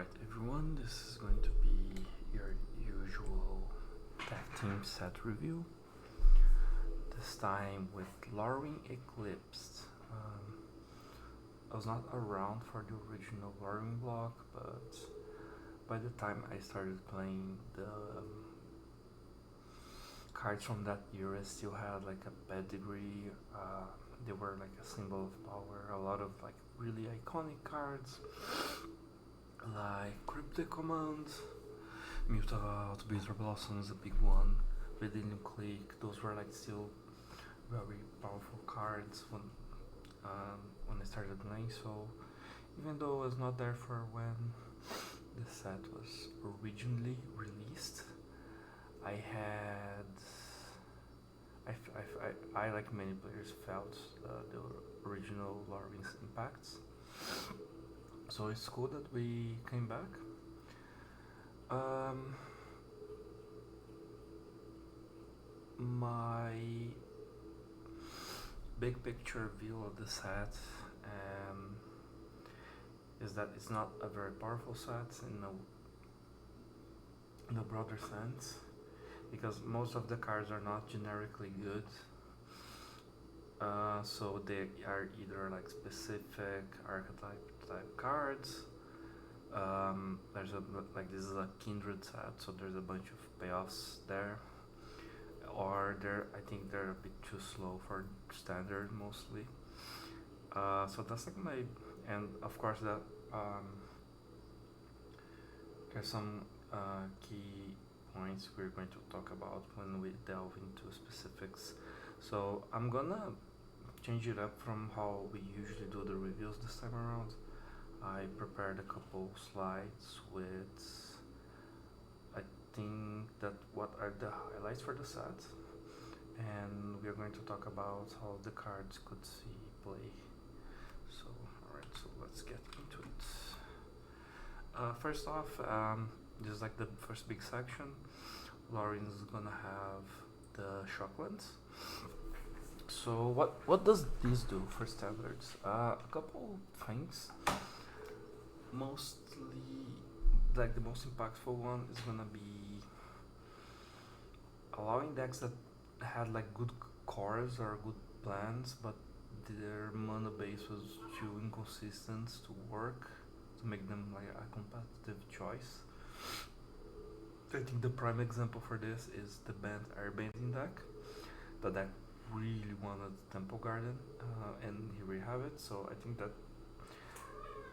Alright everyone, this is going to be your usual tag team set review. This time with Lorwyn Eclipsed. I was not around for the original Lorwyn block, but by the time I started playing, the cards from that era still had like a pedigree. They were like a symbol of power. A lot of like really iconic cards like Cryptic Command, Mute-Out, Bitter Blossoms, a big one, Redeem Click. Those were like still very powerful cards when I started playing. So even though I was not there for when the set was originally released, I like many players felt the original Lorwyn's impacts. So it's cool that we came back. My big picture view of the set is that it's not a very powerful set in a broader sense, because most of the cards are not generically good. So they are either like specific archetype type cards. There's this is a kindred set, so there's a bunch of payoffs there. Or I think they're a bit too slow for standard mostly. So that's like my, and of course that there's some key points we're going to talk about when we delve into specifics. So I'm gonna change it up from how we usually do the reviews this time around. I prepared a couple slides with, I think, that what are the highlights for the set, and we are going to talk about how the cards could see play. So alright, so let's get into it. First off, this is like the first big section. Lorwyn's gonna have the Shocklands. So what does this do for standards? A couple things. Mostly, like the most impactful one is gonna be allowing decks that had like good cores or good plans, but their mana base was too inconsistent to work, to make them like a competitive choice. I think the prime example for this is the banned airbending deck. The deck really wanted Temple Garden, and here we have it. So I think that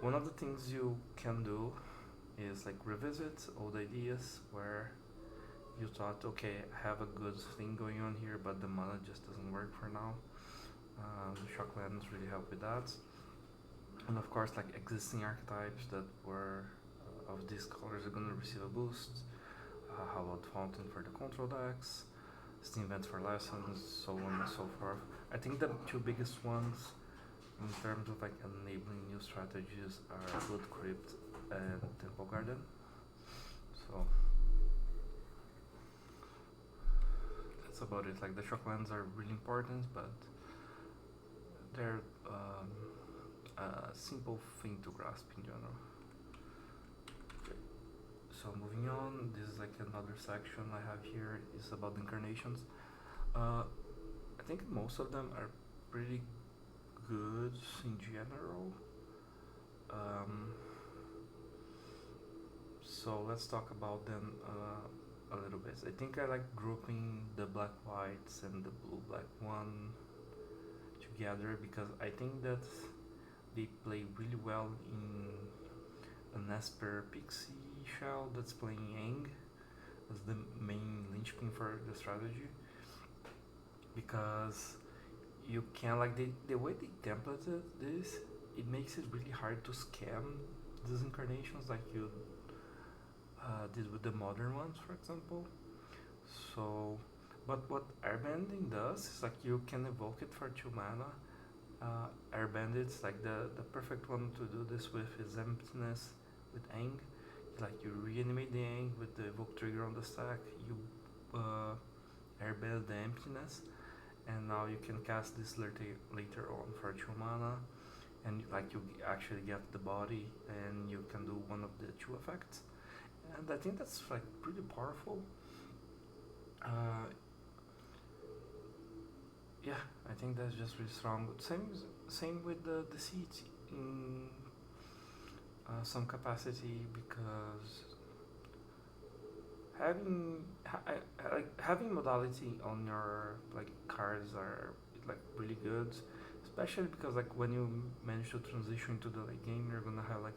one of the things you can do is like revisit old ideas where you thought, okay, I have a good thing going on here, but the mana just doesn't work for now. Shocklands really help with that. And of course, like existing archetypes that were of these colors are gonna receive a boost. Hallowed Fountain for the control decks, Steam Vents for lessons, so on and so forth. I think the two biggest ones in terms of like enabling new strategies are Blood Crypt and Temple Garden. So that's about it. Like the Shocklands are really important, but they're a simple thing to grasp in general. So moving on, this is like another section I have here is about the incarnations. I think most of them are pretty good in general. So let's talk about them a little bit. I think I like grouping the black whites and the blue black one together because I think that they play really well in an Esper Pixie shell that's playing Yang as the main linchpin for the strategy, because you can like the way they templated this, it makes it really hard to scam these incarnations like you did with the modern ones, for example. So, but what Airbending does is like you can evoke it for 2 mana. Airbandit's like the perfect one to do this with is Emptiness with Aang. Like you reanimate the Aang with the evoke trigger on the stack, you airbend the Emptiness, and now you can cast this later on for 2 mana. and like you actually get the body, and you can do one of the two effects, and I think that's like pretty powerful. Uh, yeah, I think that's just really strong. Same with the seat in some capacity, because having modality on your like cards are like really good, especially because like when you manage to transition to the late game, you're gonna have like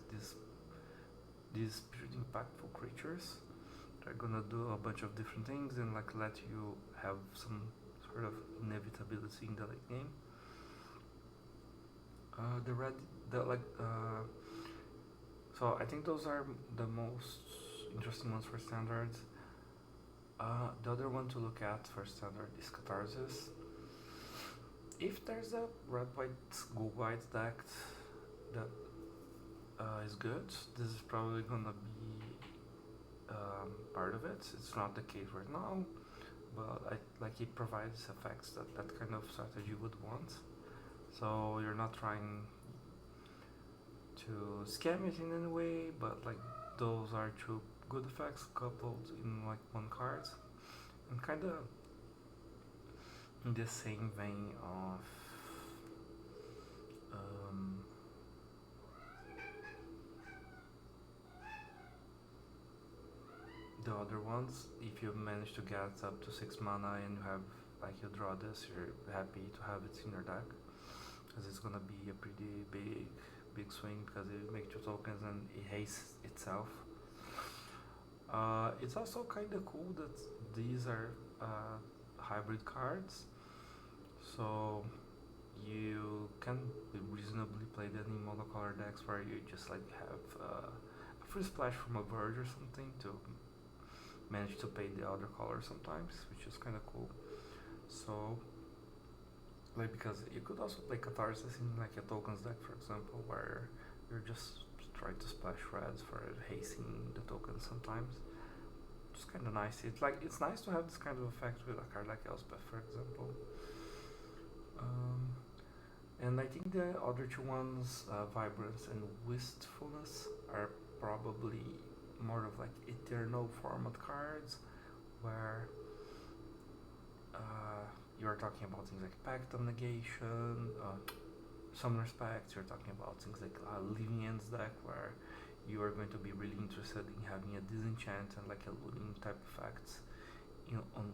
these pretty impactful creatures. They're gonna do a bunch of different things and like let you have some sort of inevitability in the late game. The red, the like, so I think those are the most interesting ones for standards. The other one to look at for standard is Catharsis. If there's a red white go white deck that is good, this is probably gonna be part of it. It's not the case right now, but like it provides effects that kind of strategy would want. So you're not trying to scam it in any way, but like those are two good effects coupled in like one card, and kind of in the same vein of um, the other ones. If you manage to get up to 6 mana and you have like you draw this, you're happy to have it in your deck, because it's gonna be a pretty big swing, because it makes two tokens and it hastes itself. It's also kind of cool that these are hybrid cards, so you can reasonably play them in monocolor decks where you just like have a free splash from a bird or something to manage to pay the other color sometimes, which is kind of cool. So like, because you could also play Catharsis in like a tokens deck, for example, where you're just trying to splash reds for hasting the tokens sometimes. It's kind of nice. It's nice to have this kind of effect with a card like Elspeth, for example. Um, and I think the other two ones, Vibrance and Wistfulness, are probably more of like eternal format cards, where you're talking about things like Pact of Negation, Summoner's Pact. You're talking about things like Living Ends deck, where you are going to be really interested in having a disenchant and like a looting type effects on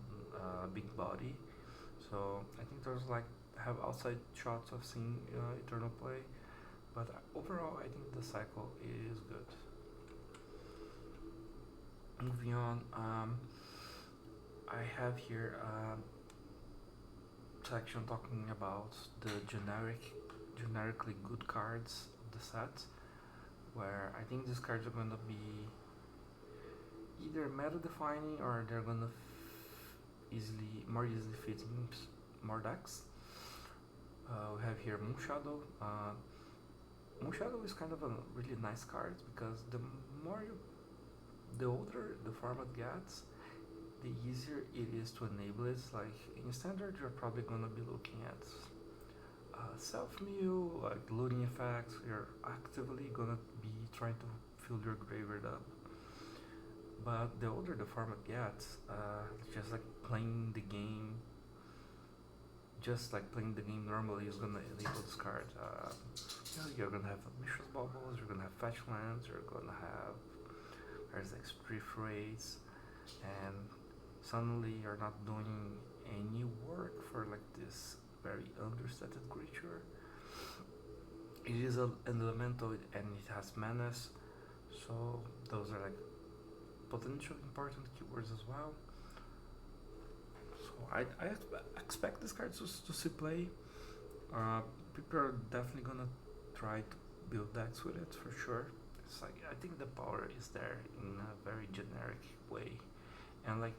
big body. So I think there's like have outside shots of seeing Eternal play, but overall I think the cycle is good. Moving on, I have here a section talking about the generically good cards of the set, where I think these cards are gonna be either meta defining or they're gonna more easily fit in more decks. We have here Moonshadow. Moonshadow is kind of a really nice card, because the older the format gets, the easier it is to enable it. Like in standard, you're probably gonna be looking at self-mew, like looting effects. You're actively gonna be trying to fill your graveyard up. But the older the format gets, just like playing the game, normally is gonna enable this card. You're gonna have Mishra's Bubbles, you're gonna have Fetch Lands, you're gonna have there's like Strife Rays, and suddenly you're not doing any work for like this very understated creature. It is an elemental and it has menace, so those are like potentially important keywords as well. So I expect this card to see play. People are definitely gonna try to build decks with it for sure. It's like I think the power is there in a very generic way, and like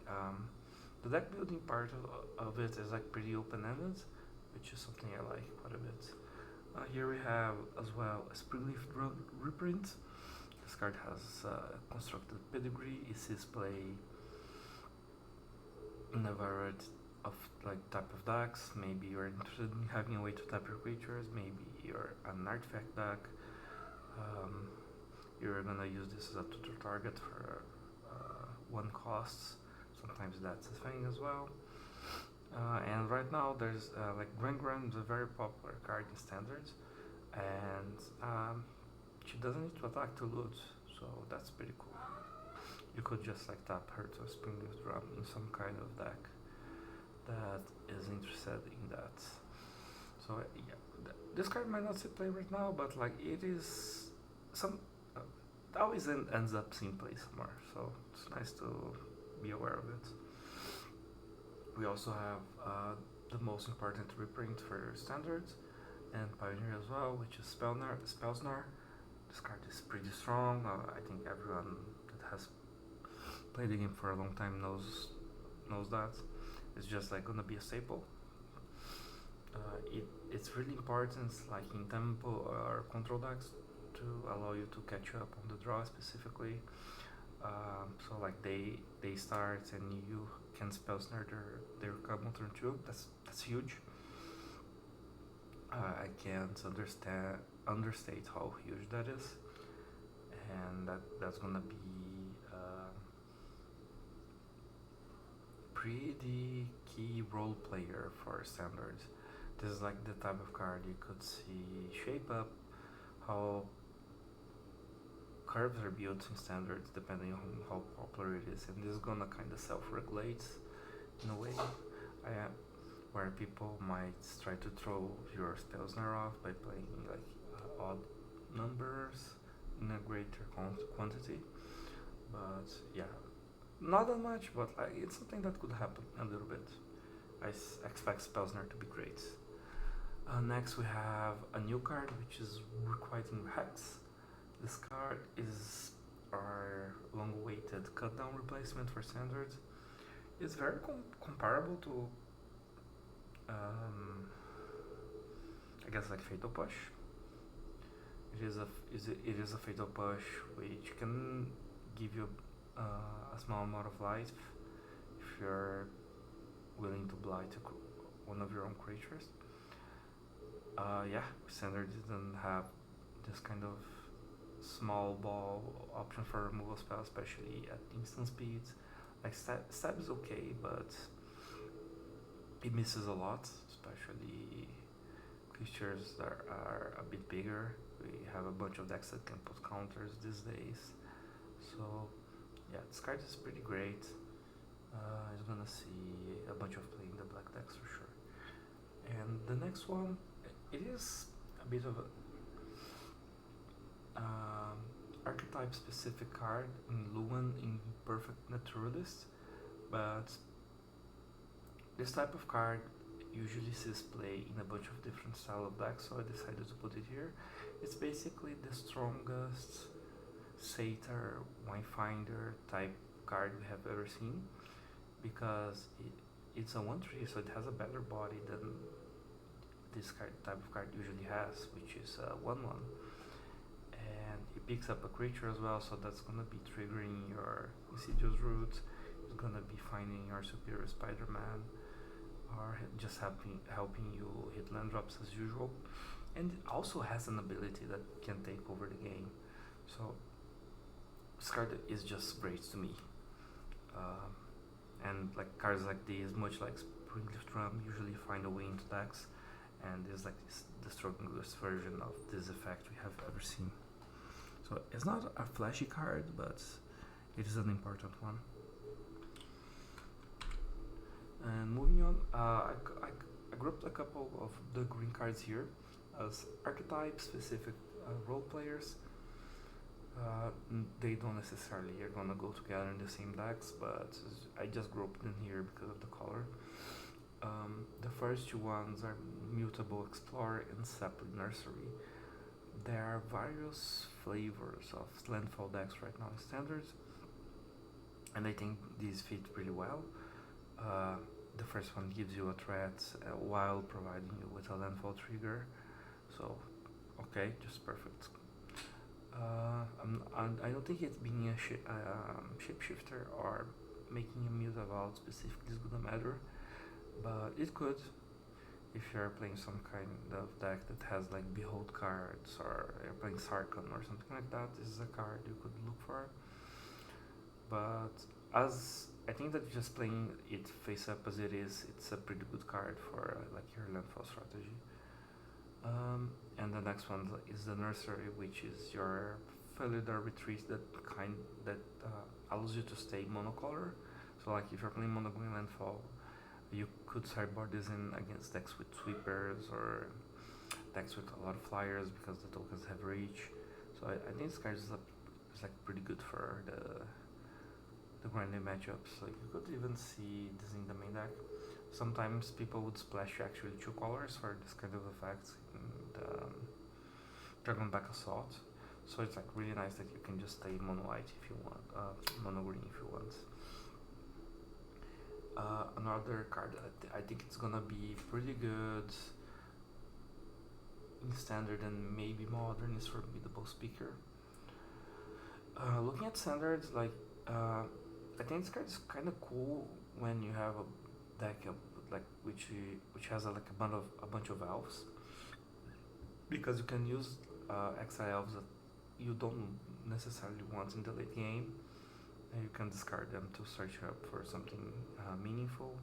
the deck building part of it is like pretty open ended, which is something I like quite a bit. Here we have as well a Springleaf reprint. This card has constructed pedigree. It sees play in a variety of like type of decks. Maybe you're interested in having a way to tap your creatures. Maybe you're an artifact deck. Um, you're gonna use this as a tutor target for one costs. Sometimes that's a thing as well. And right now there's like Gran is a very popular card in standards, and she doesn't need to attack to loot, so that's pretty cool. You could just like tap her to Springleaf Drum in some kind of deck that is interested in that. So yeah, this card might not see play right now, but like it is some. It always ends up seeing play somewhere, so it's nice to be aware of it. We also have the most important reprint for standards and Pioneer as well, which is Spellsnar. This card is pretty strong. I think everyone that has played the game for a long time knows that. It's just like gonna be a staple. It's really important, like in tempo or control decks, to allow you to catch up on the draw specifically. So like they start and you can spell snare their come on turn 2. That's huge. I can't understate how huge that is, and that's gonna be pretty key role player for standards. This is like the type of card you could see shape up how curves are built in standards depending on how popular it is, and this is gonna kind of self-regulate in a way, where people might try to throw your spellsnare off by playing like odd numbers in a greater quantity. But yeah, not that much, but like it's something that could happen a little bit. I expect spellsnare to be great. Next we have a new card which is Requiting Hex. This card is our long-awaited cut-down replacement for standards. It's very comparable to, I guess, like Fatal Push. It is a Fatal Push which can give you a small amount of life if you're willing to blight one of your own creatures. Yeah, standard didn't have this kind of small ball option for removal spell, especially at instant speeds. Like stab is okay, but it misses a lot, especially creatures that are a bit bigger. We have a bunch of decks that can put counters these days, so yeah, this card is pretty great. You're gonna see a bunch of play in the black decks for sure. And the next one, it is a bit of a archetype specific card in Lorwyn in Perfect Naturalist, but this type of card usually sees play in a bunch of different style of decks, so I decided to put it here. It's basically the strongest Satyr, Wayfinder type card we have ever seen, because it's a 1/3, so it has a better body than this type of card usually has, which is 1/1. And it picks up a creature as well, so that's gonna be triggering your Insidious Root. It's gonna be finding your Superior Spider-Man, or just helping you hit land drops as usual. And it also has an ability that can take over the game. So this card is just great to me. And like cards like these, much like Springleaf Drum, usually find a way into decks, and is like the strongest version of this effect we have ever seen. So it's not a flashy card, but it is an important one. And moving on, I grouped a couple of the green cards here as archetype specific role players. They don't necessarily are gonna go together in the same decks, but I just grouped them here because of the color. The first two ones are Mutable Explorer and Sapling Nursery. There are various flavors of landfall decks right now in standards, and I think these fit pretty well. The first one gives you a threat while providing you with a landfall trigger, so okay, just perfect. I don't think it's being a shapeshifter or making a mute about specifically is gonna matter. but it could if you're playing some kind of deck that has like behold cards, or you're playing Sarkhan or something like that. This is a card you could look for. But as I think that just playing it face up as it is, it's a pretty good card for like your landfall strategy. And the next one is the nursery, which is your Felidar retreat that allows you to stay monocolor. So like if you're playing mono green landfall, you could sideboard this in against decks with sweepers or decks with a lot of flyers because the tokens have reach. So I think this card is like pretty good for the grinding matchups. Like you could even see this in the main deck. Sometimes people would splash actually 2 colors for this kind of effects in the Dragonback Assault. So it's like really nice that you can just stay mono white if you want, mono green if you want. Another card that I think it's gonna be pretty good in standard and maybe modern is Formidable Speaker. Looking at standards, like I think this card is kind of cool when you have a deck like which has like a bunch of elves, because you can use exile elves that you don't necessarily want in the late game, and you can discard them to search up for something meaningful.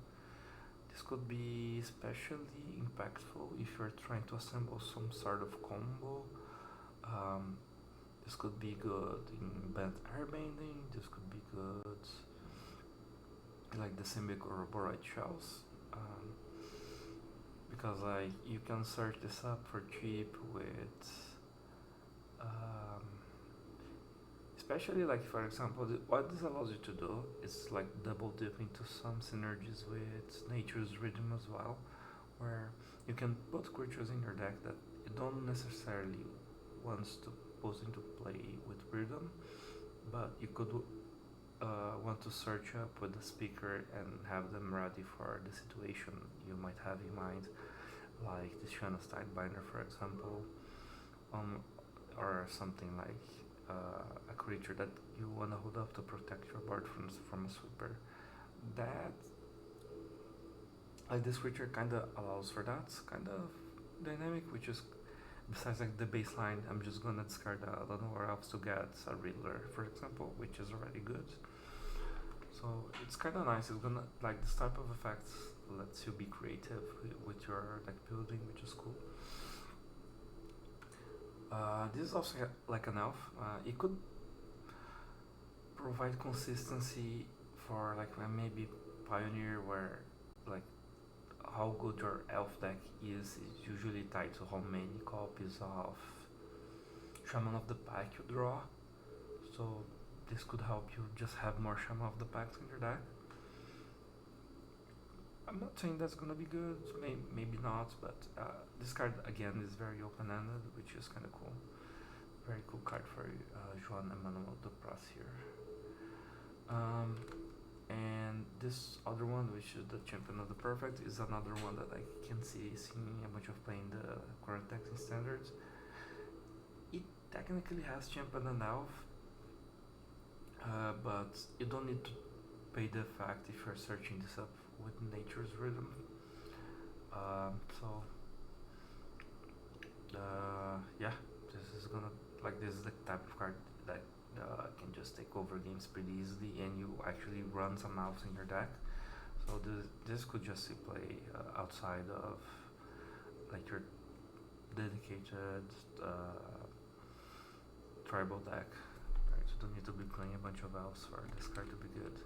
This could be especially impactful if you're trying to assemble some sort of combo. This could be good in bad airbending. This could be good like the Simic or Borite shells, because like you can search this up for cheap with especially like for example what this allows you to do is like double dip into some synergies with Nature's Rhythm as well, where you can put creatures in your deck that you don't necessarily want to put into play with Rhythm, but you could want to search up with the speaker and have them ready for the situation you might have in mind, like the Shanna Binder, for example, or something like a creature that you want to hold up to protect your board from a sweeper. That like this creature kind of allows for that kind of dynamic, which is besides like the baseline. I'm just gonna discard a lot more elves to get a Riddler, for example, which is already good. So it's kind of nice. It's gonna like this type of effects lets you be creative with your deck building, which is cool. This is also like an elf. It could provide consistency for like maybe Pioneer, where like how good your elf deck is usually tied to how many copies of Shaman of the Pack you draw. So this could help you just have more Shaman of the Packs in your deck. I'm not saying that's gonna be good, maybe not, but this card again is very open-ended, which is kind of cool. Very cool card for Joan Emmanuel Dupras here. And this other one, which is the Champion of the Perfect, is another one that I can see seeing a bunch of playing the current decks in standards. It technically has Champion and Elf, but you don't need to pay the fact if you're searching this up with Nature's Rhythm. Yeah, this is gonna this is the type of card that can just take over games pretty easily, and you actually run some elves in your deck. So this could just play outside of like your dedicated tribal deck. Right, you don't need to be playing a bunch of elves for this card to be good.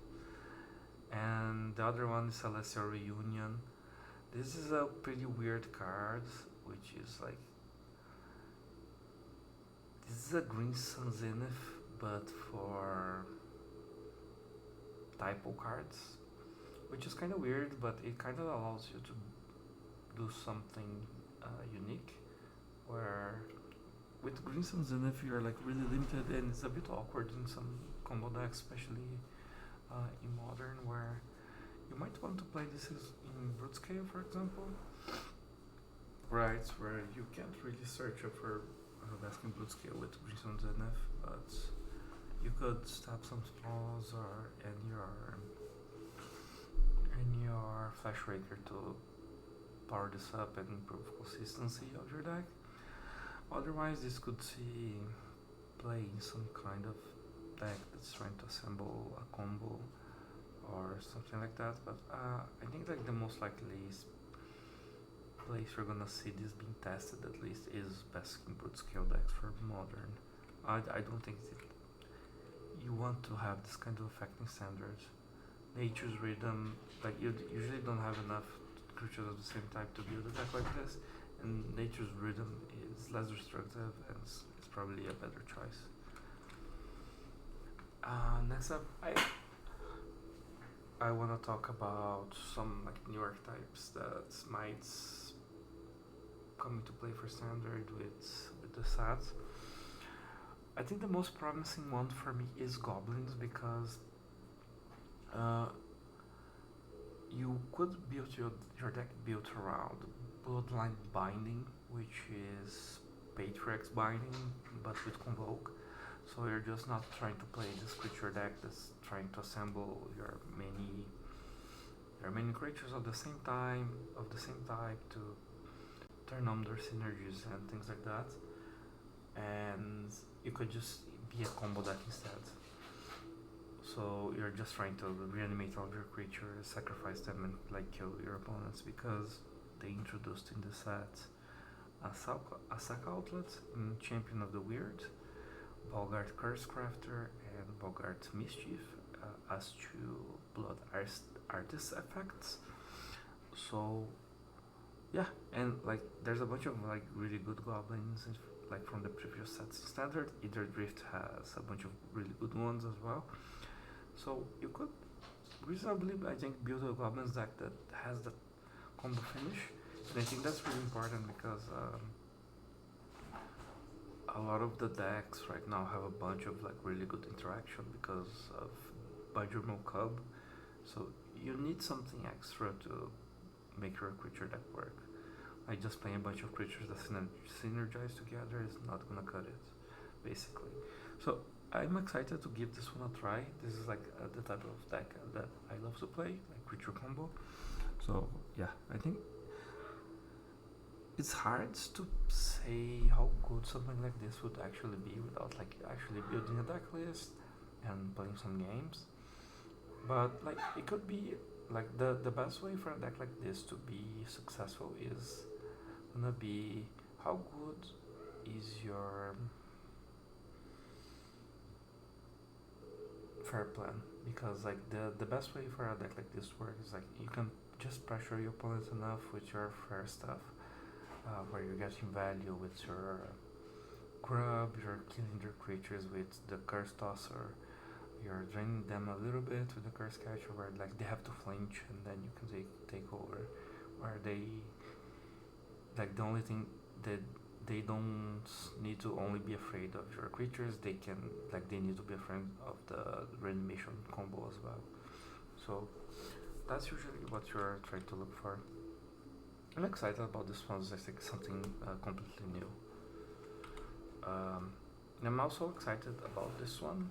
And the other one is Celestial Reunion. This is a pretty weird card, which is like this is a Green Sun Zenith, but for typo cards, which is kind of weird, but it kind of allows you to do something unique, where with Green Sun Zenith you're like really limited, and it's a bit awkward in some combo decks, especially in Modern, where you might want to play this in Broodscale, for example. Right, where you can't really search up for Basking Broodscale with Green Sun Zenith, but you could stab some spells and your Flash Raker to power this up and improve consistency of your deck. Otherwise, this could see play in some kind of deck that's trying to assemble a combo or something like that. But I think like the most likely place you're gonna see this being tested at least is best in brute scale decks for modern. I don't think you want to have this kind of effect in standards. Nature's rhythm, like you usually don't have enough creatures of the same type to build a deck like this, and nature's rhythm is less destructive and it's probably a better choice. Next up, I want to talk about some like new archetypes that might come into play for standard with the sets. I think the most promising one for me is goblins because you could build your deck built around bloodline binding, which is Patriarch's binding but with convoke. So you're just not trying to play this creature deck that's trying to assemble your many creatures of the same time of the same type to turn on their synergies and things like that. And you could just be a combo deck instead. So you're just trying to reanimate all of your creatures, sacrifice them, and like kill your opponents because they introduced in the set a sack outlet, Champion of the Weird, Bogart Cursecrafter, and Bogart Mischief as two blood artist effects. So yeah, and like there's a bunch of like really good goblins like from the previous sets in standard. Either Drift has a bunch of really good ones as well. So you could reasonably, I think, build a goblins deck that has that combo finish, and I think that's really important because a lot of the decks right now have a bunch of like really good interaction because of Bajurmo Cub. So you need something extra to make your creature deck work. Like just playing a bunch of creatures that synergize together is not gonna cut it, basically. So I'm excited to give this one a try. This is like the type of deck that I love to play, like creature combo. So yeah, I think it's hard to say how good something like this would actually be without like actually building a deck list and playing some games. But like it could be like the best way for a deck like this to be successful is gonna be how good is your fair plan, because like the best way for a deck like this to work is like you can just pressure your opponent enough with your fair stuff, where you're getting value with your grub, you're killing their creatures with the curse tosser, you're draining them a little bit with the curse catcher where like they have to flinch and then you can take over, where they like the only thing that they don't need to only be afraid of your creatures, they can like they need to be afraid of the reanimation combo as well. So that's usually what you're trying to look for. I'm excited about this one. I think something completely new. And I'm also excited about this one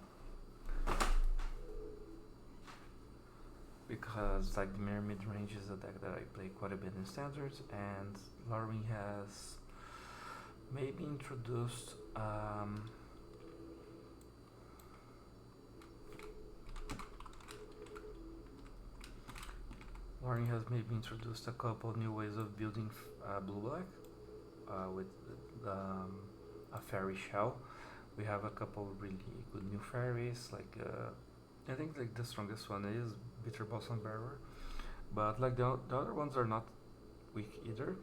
because like the Mirror Mid-Range is a deck that I play quite a bit in standards, and Lorwyn has maybe introduced Lorwyn has maybe introduced a couple new ways of building blue-black with a fairy shell. We have a couple really good new fairies, like I think like the strongest one is Bitter Blossom Bearer, but like the other ones are not weak either.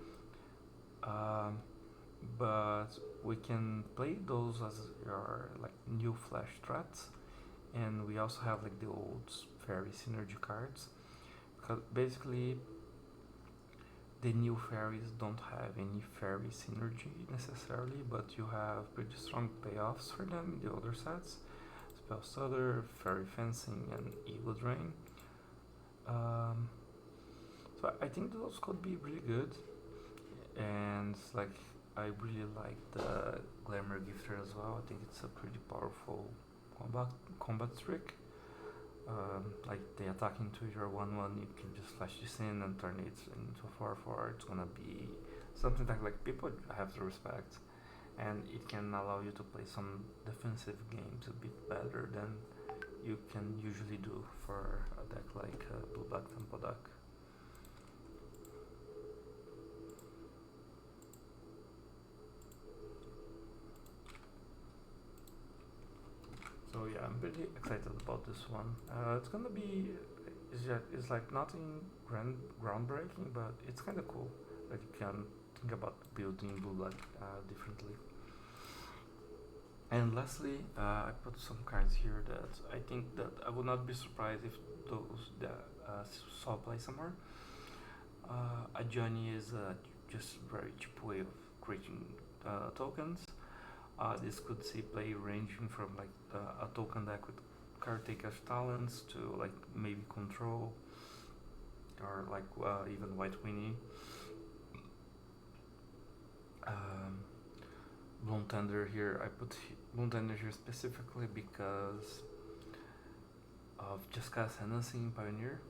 But we can play those as your like new flash threats, and we also have like the old fairy synergy cards. Because basically, the new fairies don't have any fairy synergy necessarily, but you have pretty strong payoffs for them in the other sets. Spell Stutter, Fairy Fencing, and Evil Drain. So I think those could be really good, and like I really like the Glamour Gifter as well. I think it's a pretty powerful combat trick. like they attack into your 1/1, you can just flash this in and turn it into 4/4. It's gonna be something that like people have to respect, and it can allow you to play some defensive games a bit better than you can usually do for a deck like Blue Black Tempo deck. So yeah, I'm pretty excited about this one. It's gonna be, it's like nothing groundbreaking, but it's kind of cool. Like you can think about building Blue Black differently. And lastly, I put some cards here that I think that I would not be surprised if those that saw play somewhere. A Johnny is just very cheap way of creating tokens. This could see play ranging from like a token deck with caretaker's talents to like maybe control or like even White Winnie. Um, Blown Tender here, I put Blown Tender here specifically because of Jessica Ascendancy in Pioneer.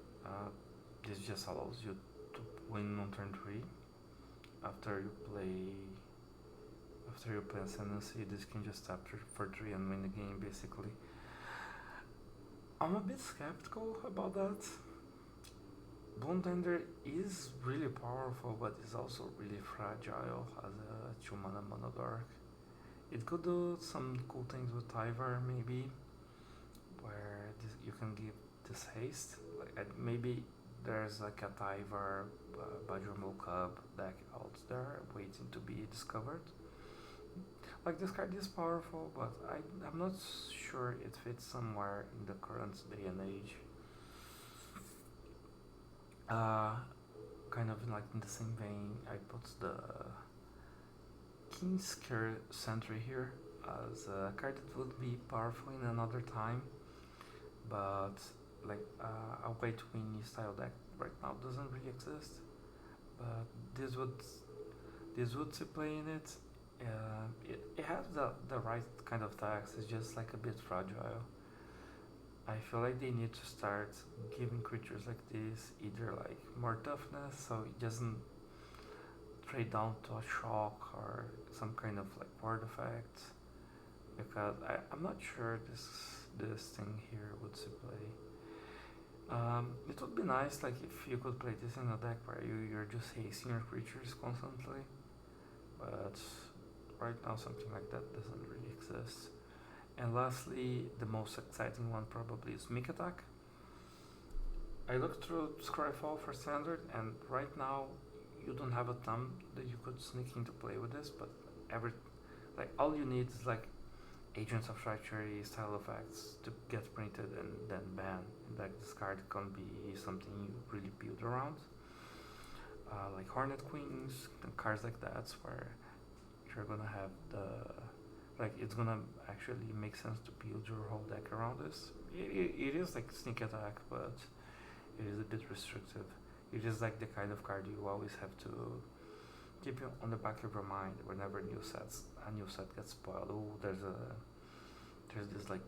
This just allows you to win on turn 3 after you play Ascendancy. This can just tap for 3 and win the game basically. I'm a bit skeptical about that. Blown Tender is really powerful, but is also really fragile as a 2-mana mono dark. It could do some cool things with Tyvar maybe, where you can give this haste. Like maybe there's like a Tyvar Bajramul Cub deck out there waiting to be discovered. Like this card is powerful, but I'm not sure it fits somewhere in the current day and age. Kind of like in the same vein, I put the King's Sentry here as a card that would be powerful in another time, but like a White Winnie style deck right now doesn't really exist. But this would see play in it. It has the right kind of tax. It's just like a bit fragile. I feel like they need to start giving creatures like this either like more toughness, so it doesn't trade down to a shock or some kind of like ward effect. Because I'm not sure this thing here would see play. It would be nice like if you could play this in a deck where you're just hasting your creatures constantly, but right now something like that doesn't really exist. And lastly, the most exciting one probably is Mick Attack. I looked through Scryfall for standard, and right now you don't have a thumb that you could sneak into play with this, but all you need is like Agents of Treachery style effects to get printed and then ban. And like this card can be something you really build around. Like Hornet Queens and cards like that, where you're gonna have it's gonna actually make sense to build your whole deck around this. It is like Sneak Attack, but it is a bit restrictive. It is like the kind of card you always have to keep on the back of your mind whenever a new set gets spoiled. Oh, there's this like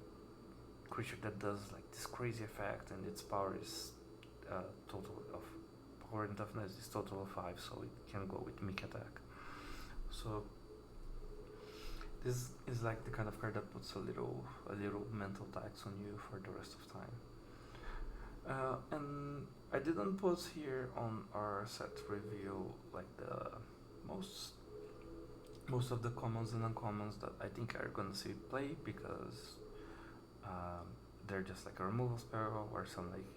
creature that does like this crazy effect, and its power is total of power and toughness is total of 5, so it can go with Mick Attack. So this is like the kind of card that puts a little mental tax on you for the rest of time. And I didn't put here on our set review like the most of the commons and uncommons that I think are gonna see play, because they're just like a removal spell or some like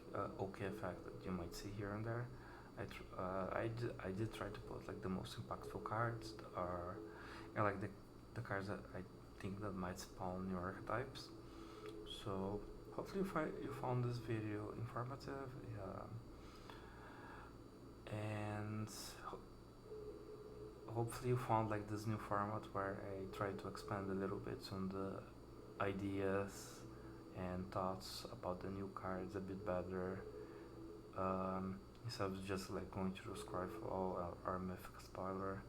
OK effect that you might see here and there. I did try to put like the most impactful cards that are like the cards that I think that might spawn new archetypes. So hopefully you found this video informative, and hopefully you found like this new format where I try to expand a little bit on the ideas and thoughts about the new cards a bit better, instead of just like going through Scryfall or Mythic Spoiler.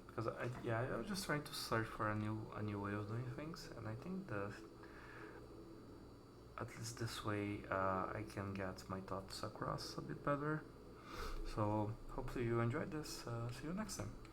Because I was just trying to search for a new way of doing things, and I think at least this way I can get my thoughts across a bit better. So hopefully you enjoyed this. See you next time.